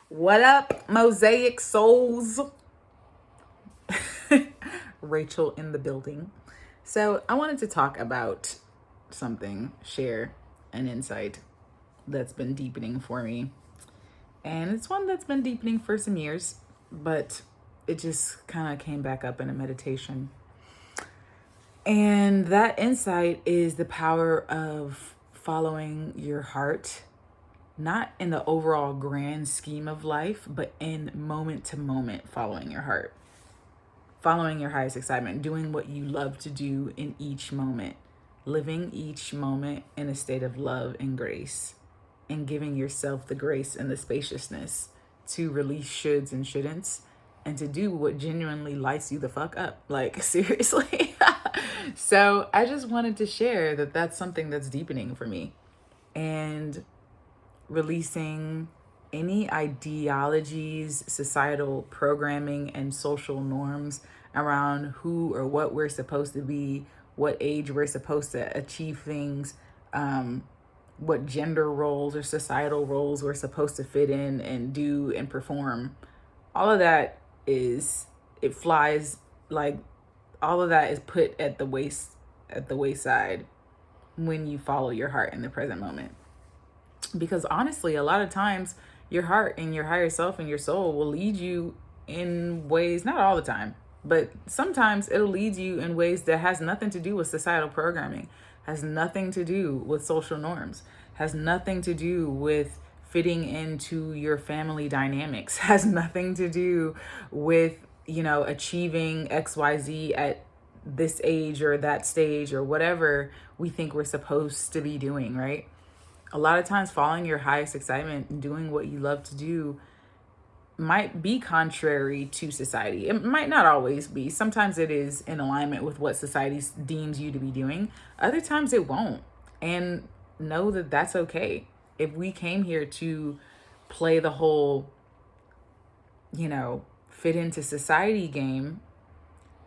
What up, Mosaic Souls? Rachael in the building. So, I wanted to talk about something, share an insight that's been deepening for me. And it's one that's been deepening for some years, but it just kind of came back up in a meditation. And that insight is the power of following your heart, not in the overall grand scheme of life, but in moment to moment following your heart, following your highest excitement, doing what you love to do in each moment, living each moment in a state of love and grace, and giving yourself the grace and the spaciousness to release shoulds and shouldn'ts and to do what genuinely lights you the fuck up. Like, seriously. So I just wanted to share that that's something that's deepening for me. And releasing any ideologies, societal programming, and social norms around who or what we're supposed to be, what age we're supposed to achieve things, what gender roles or societal roles we're supposed to fit in and do and perform. All of that it flies, like, all of that is put at the wayside when you follow your heart in the present moment. Because honestly, a lot of times your heart and your higher self and your soul will lead you in ways, not all the time, but sometimes it'll lead you in ways that has nothing to do with societal programming, has nothing to do with social norms, has nothing to do with fitting into your family dynamics, has nothing to do with, achieving XYZ at this age or that stage or whatever we think we're supposed to be doing, right? A lot of times following your highest excitement and doing what you love to do might be contrary to society. It might not always be. Sometimes it is in alignment with what society deems you to be doing. Other times it won't. And know that that's okay. If we came here to play the whole, fit into society game,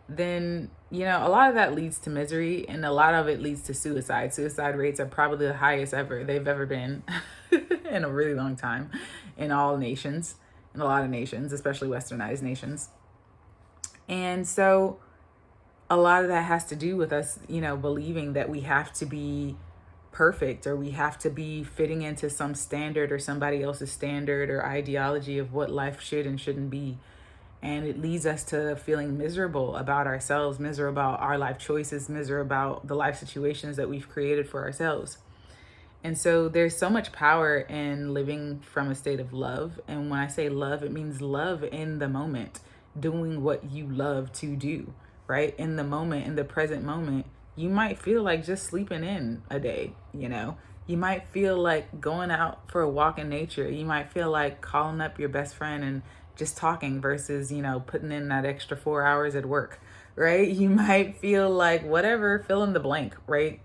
then, a lot of that leads to misery and a lot of it leads to suicide. Suicide rates are probably the highest they've ever been in a really long time in all nations, in a lot of nations, especially westernized nations. And so a lot of that has to do with us, believing that we have to be perfect or we have to be fitting into some standard or somebody else's standard or ideology of what life should and shouldn't be. And it leads us to feeling miserable about ourselves, miserable about our life choices, miserable about the life situations that we've created for ourselves. And so there's so much power in living from a state of love. And when I say love, it means love in the moment, doing what you love to do, right? In the moment, in the present moment, you might feel like just sleeping in a day, You might feel like going out for a walk in nature. You might feel like calling up your best friend and just talking versus, putting in that extra 4 hours at work, right? You might feel like whatever, fill in the blank, right?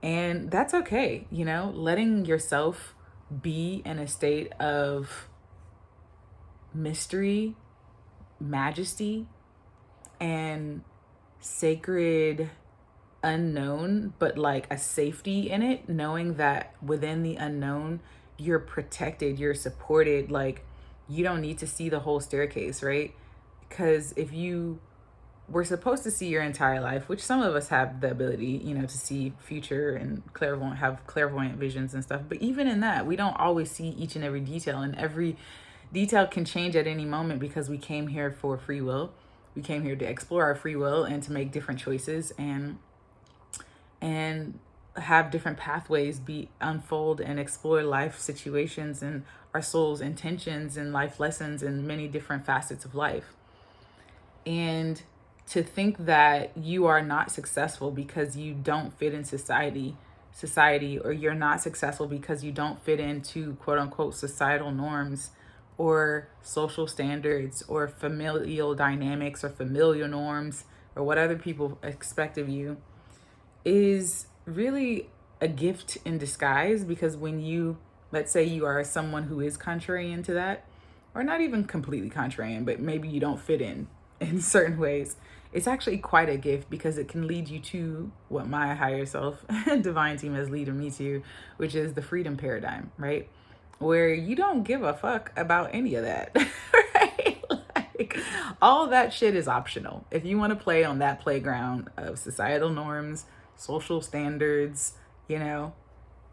And that's okay, letting yourself be in a state of mystery, majesty, and sacred unknown, but like a safety in it, knowing that within the unknown, you're protected, you're supported, like you don't need to see the whole staircase, right? Because if you were supposed to see your entire life, which some of us have the ability, to see future and have clairvoyant visions and stuff. But even in that, we don't always see each and every detail, and every detail can change at any moment because we came here for free will. We came here to explore our free will and to make different choices and have different pathways unfold and explore life situations and our soul's intentions and life lessons and many different facets of life. And to think that you are not successful because you don't fit in society, or you're not successful because you don't fit into quote unquote societal norms or social standards or familial dynamics or familial norms or what other people expect of you is really a gift in disguise. Because when you, let's say you are someone who is contrarian to that, or not even completely contrarian, but maybe you don't fit in certain ways, it's actually quite a gift because it can lead you to what my higher self divine team has led me to, which is the freedom paradigm, right? where you don't give a fuck about any of that, right? Like, all that shit is optional. If you want to play on that playground of societal norms, social standards, you know,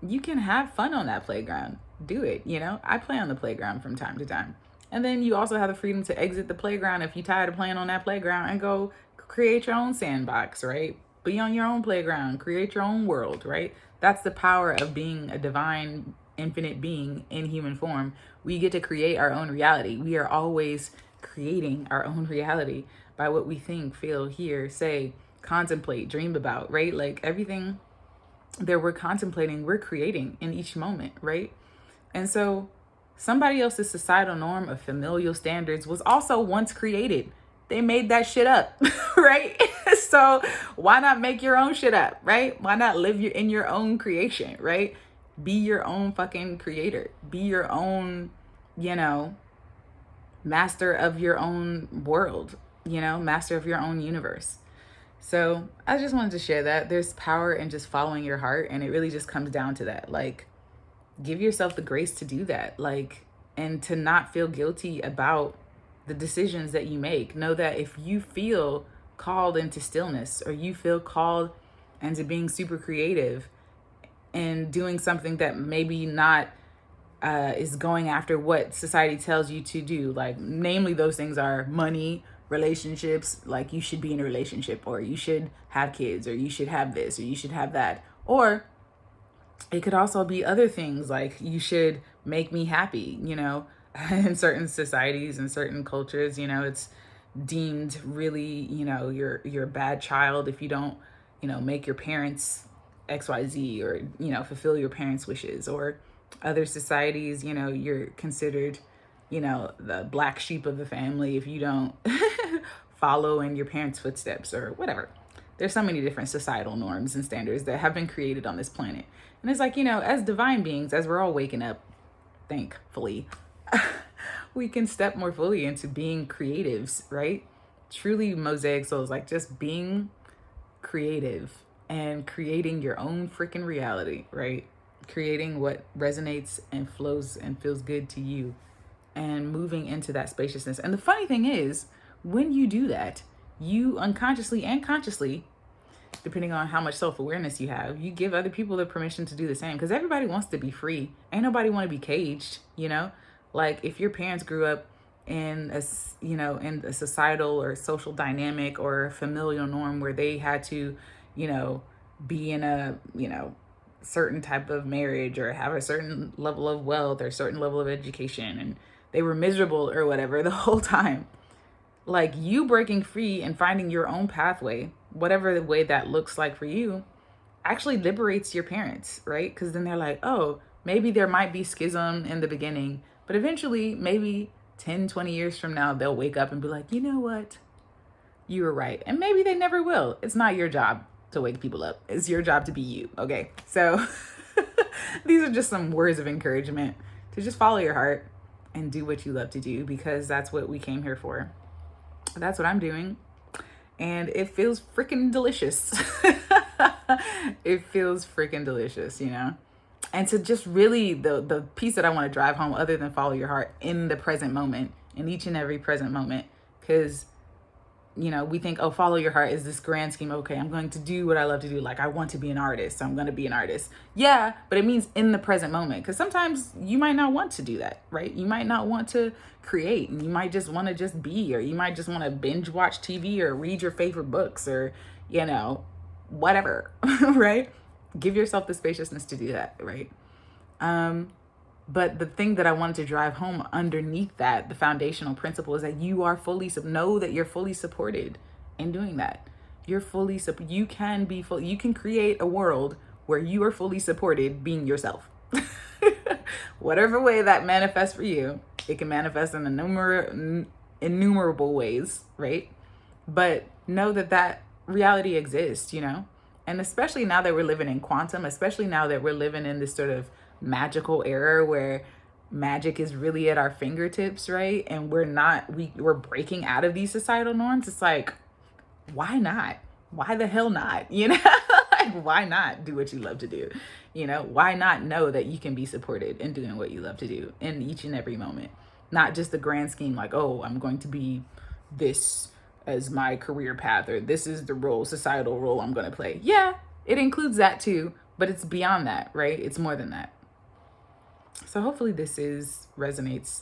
you can have fun on that playground. Do it, you know? I play on the playground from time to time. And then you also have the freedom to exit the playground if you're tired of playing on that playground and go create your own sandbox, right? Be on your own playground, create your own world, right? That's the power of being a divine, infinite being in human form. We get to create our own reality. We are always creating our own reality by what we think, feel, hear, say, contemplate, dream about, right? Like everything that we're contemplating, we're creating in each moment, right? And so somebody else's societal norm of familial standards was also once created. They made that shit up, right? So why not make your own shit up, right? Why not live in your own creation, right? Be your own fucking creator. Be your own, you know, master of your own world, you know, master of your own universe. So I just wanted to share that. There's power in just following your heart, and it really just comes down to that. Like, give yourself the grace to do that, like, and to not feel guilty about the decisions that you make. Know that if you feel called into stillness, or you feel called into being super creative and doing something that maybe not is going after what society tells you to do, like namely those things are money, relationships, like you should be in a relationship, or you should have kids, or you should have this, or you should have that. Or it could also be other things like you should make me happy, you know. In certain societies and certain cultures, you know, it's deemed really, you know, you're a bad child if you don't, you know, make your parents XYZ, or, you know, fulfill your parents' wishes. Or other societies, you know, you're considered, you know, the black sheep of the family if you don't follow in your parents' footsteps, or whatever. There's so many different societal norms and standards that have been created on this planet. And it's like, you know, as divine beings, as we're all waking up, thankfully, we can step more fully into being creatives, right? Truly Mosaic souls, like just being creative and creating your own freaking reality, right? Creating what resonates and flows and feels good to you, and moving into that spaciousness. And the funny thing is, when you do that, you unconsciously and consciously, depending on how much self-awareness you have, you give other people the permission to do the same, because everybody wants to be free. Ain't nobody want to be caged, you know? Like if your parents grew up in a, you know, in a societal or social dynamic or familial norm where they had to, you know, be in a, you know, certain type of marriage, or have a certain level of wealth or certain level of education, and they were miserable or whatever the whole time. Like, you breaking free and finding your own pathway, whatever the way that looks like for you, actually liberates your parents, right? Because then they're like, oh, maybe there might be schism in the beginning, but eventually, maybe 10, 20 years from now, they'll wake up and be like, you know what? You were right. And maybe they never will. It's not your job to wake people up. It's your job to be you, okay? So these are just some words of encouragement to just follow your heart and do what you love to do, because that's what we came here for. That's what I'm doing. And it feels freaking delicious. It feels freaking delicious, you know? And to just really, the piece that I want to drive home, other than follow your heart in the present moment, in each and every present moment, because, you know, we think, oh, follow your heart is this grand scheme. Okay, I'm going to do what I love to do. Like, I want to be an artist, so I'm going to be an artist. Yeah, but it means in the present moment, because sometimes you might not want to do that, right? You might not want to create, and you might just want to just be, or you might just want to binge watch TV or read your favorite books, or, you know, whatever, right? Give yourself the spaciousness to do that, right? But the thing that I wanted to drive home underneath that, the foundational principle, is that you are know that you're fully supported in doing that. You're fully, you can be full, you can create a world where you are fully supported being yourself. Whatever way that manifests for you, it can manifest in innumerable ways, right? But know that that reality exists, you know? And especially now that we're living in quantum, especially now that we're living in this sort of magical era where magic is really at our fingertips, right? And we're breaking out of these societal norms. It's like, why not? Why the hell not? You know, like, Like, why not do what you love to do? You know, why not know that you can be supported in doing what you love to do in each and every moment? Not just the grand scheme, like, oh, I'm going to be this as my career path, or this is the role, societal role I'm going to play. Yeah, it includes that too, but it's beyond that, right? It's more than that. So hopefully resonates.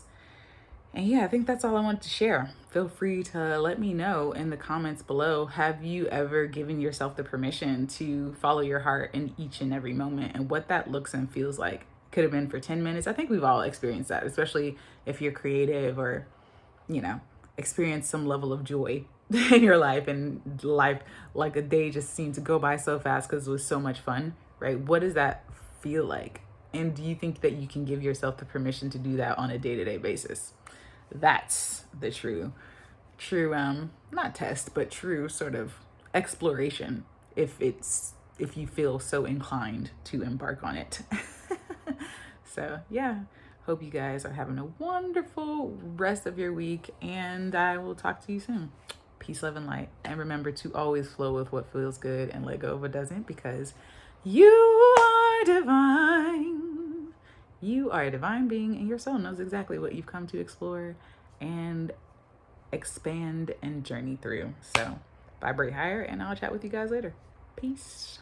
And yeah, I think that's all I wanted to share. Feel free to let me know in the comments below. Have you ever given yourself the permission to follow your heart in each and every moment, and what that looks and feels like? Could have been for 10 minutes. I think we've all experienced that, especially if you're creative or, you know, experience some level of joy in your life, and life, like a day just seemed to go by so fast because it was so much fun, right? What does that feel like? And do you think that you can give yourself the permission to do that on a day-to-day basis? That's the true, not test, but true sort of exploration, if you feel so inclined to embark on it. So yeah, hope you guys are having a wonderful rest of your week, and I will talk to you soon. Peace, love, and light. And remember to always flow with what feels good and let go of what doesn't, because you are divine. You are a divine being, and your soul knows exactly what you've come to explore and expand and journey through. So vibrate higher, and I'll chat with you guys later. Peace.